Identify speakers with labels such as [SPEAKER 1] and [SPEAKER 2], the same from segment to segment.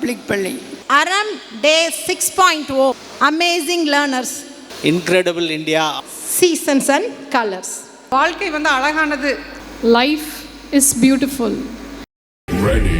[SPEAKER 1] Public பள்ளி.
[SPEAKER 2] அறம் டே 6.0 amazing learners.
[SPEAKER 3] Incredible India.
[SPEAKER 2] Seasons and colours.
[SPEAKER 1] வாழ்க்கை அழகானது.
[SPEAKER 4] Life is beautiful.
[SPEAKER 5] Ready.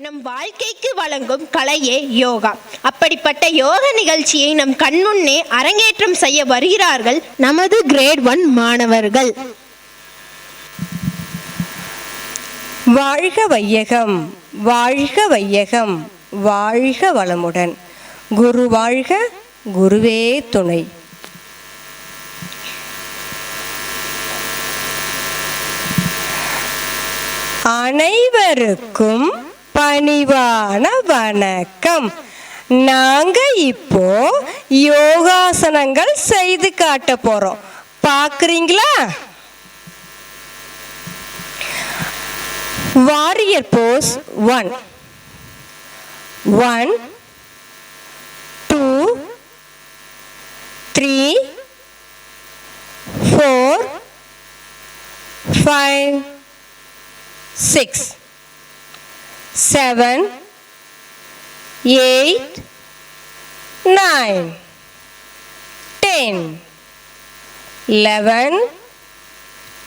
[SPEAKER 6] நம் வாழ்க்கைக்கு வழங்கும் கலையே யோகா. அப்படிப்பட்ட யோக நிகழ்ச்சியை நம் கண்முன்னே அரங்கேற்றம் செய்ய வருகிறார்கள் நமது கிரேட் 1 மாணவர்கள்.
[SPEAKER 7] வாழ்க வையகம், வாழ்க வையகம், வாழ்க வளமுடன். குரு வாழ்க, குருவே துணை. அனைவருக்கும் பணிவான வணக்கம். நாங்க இப்போ யோகாசனங்கள் செய்து காட்ட போறோம். பார்க்குறீங்களா? Warrior Bose 1 1 2 3 4 5 6 7 8 9 10 11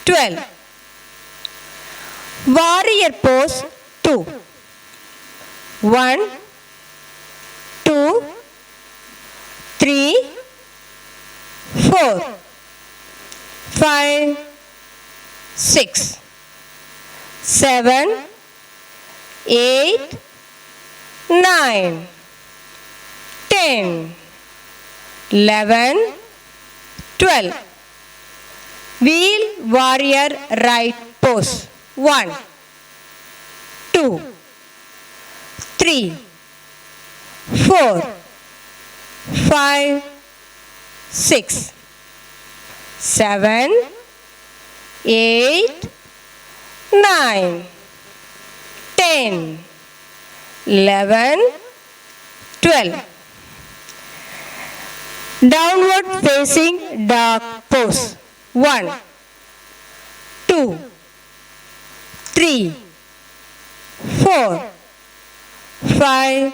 [SPEAKER 7] 12. Warrior pose 2 1 2 3 4 5 6 7 8 9 10 11 12. Wheel warrior right pose 1 2 3 4 5 6 7 8 9 10 11 12. Downward facing dog pose 1 2 3 4 5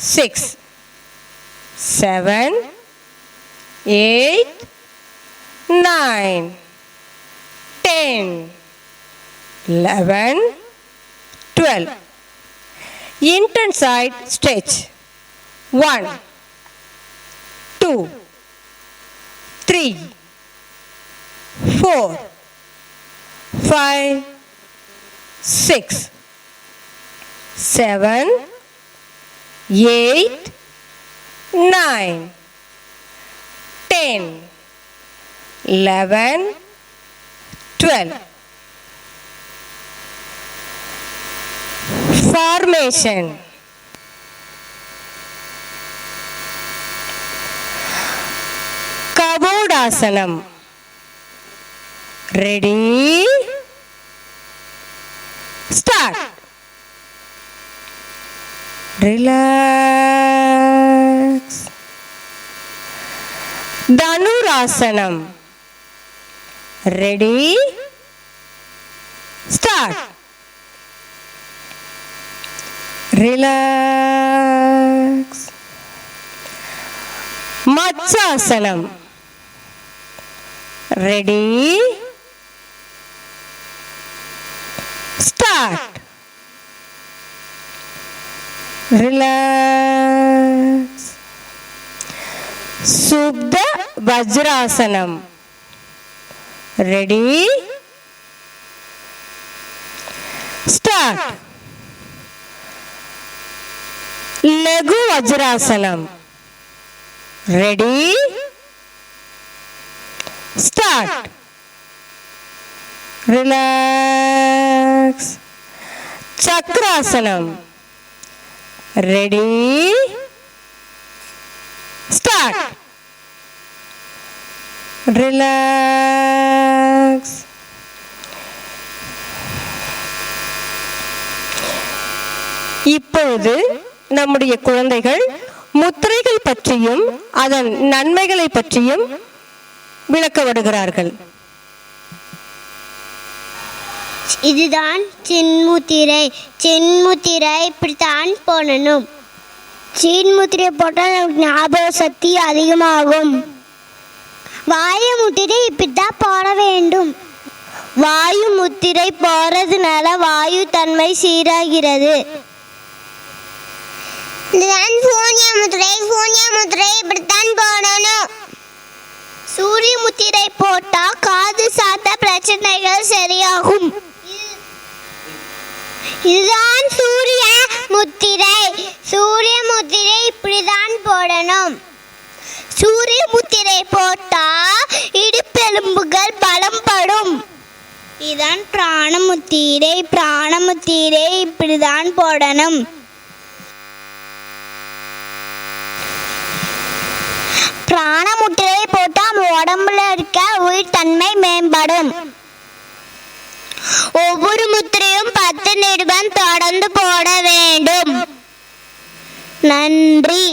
[SPEAKER 7] 6 7 8 9 10 11 12. Intense side stretch 1 2 3 4 5 6 7 8 9 10 11 12. Formation. Kabodhasanam. Ready? Start. Relax. Dhanurasanam. Ready? Start. Relax. Matsyasanam. Ready? Start. Relax. Subdha Vajrasanam. Ready? Start. Laghu Vajrasanam. Ready, start. Relax. Chakrasanam. Ready, start. Relax. இப்பொழுது நம்முடைய குழந்தைகள் முத்திரைகள் பற்றியும் அதன் நன்மைகளை பற்றியும் விளக்க வருகிறார்கள்.
[SPEAKER 5] இதுதான் சின்முத்திரை. சின்முத்திரை இப்படித்தான் போடணும். சின்முத்திரை போட்டால் நமக்கு ஞாபக சக்தி அதிகமாகும். வாயு முத்திரை இப்படித்தான் போட வேண்டும். வாயு முத்திரை போறதுனால வாயு தன்மை சீராகிறது. இதுதான் சூன்ய முத்திரை. சூன்ய முத்திரை இப்படித்தான் போடணும். சூரிய முத்திரை போட்டா காது சார்ந்த பிரச்சனைகள் சரியாகும். இதுதான் சூரிய முத்திரை. சூரிய முத்திரை இப்படிதான் போடணும். சூரிய முத்திரை போட்டா இடுப்பெலும்புகள் பலம்படும். இதுதான் பிராணமுத்திரை. பிராணமுத்திரை இப்படிதான் போடணும். பிராணமுத்திரை போட்டா உடம்புல இருக்க உயிர் தன்மை மேம்படும். ஒவ்வொரு முத்திரையும் 10 நிமிடம் தொடர்ந்து போட வேண்டும். நன்றி.